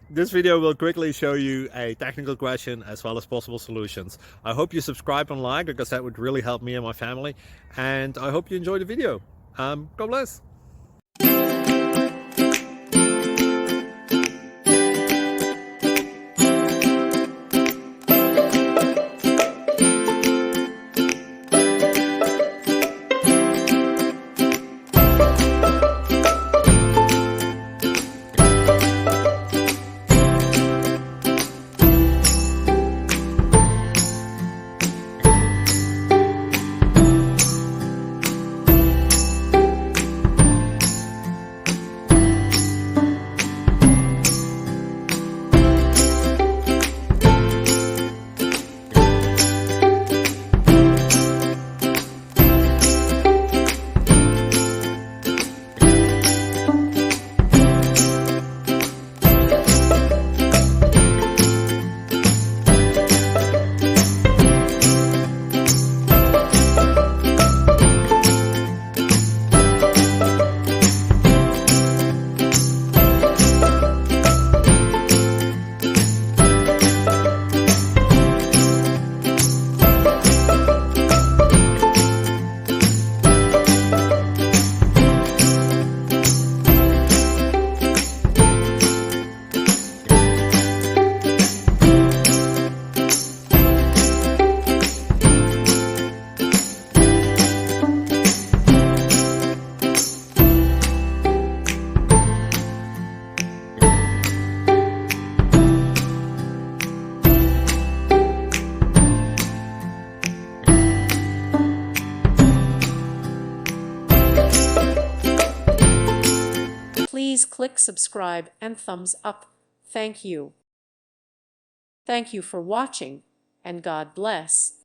This video will quickly show you a technical question as well as possible solutions. I hope you subscribe and like, because that would really help me and my family. And I hope you enjoy the video. God bless. Please click subscribe and thumbs up. Thank you. Thank you for watching, and God bless.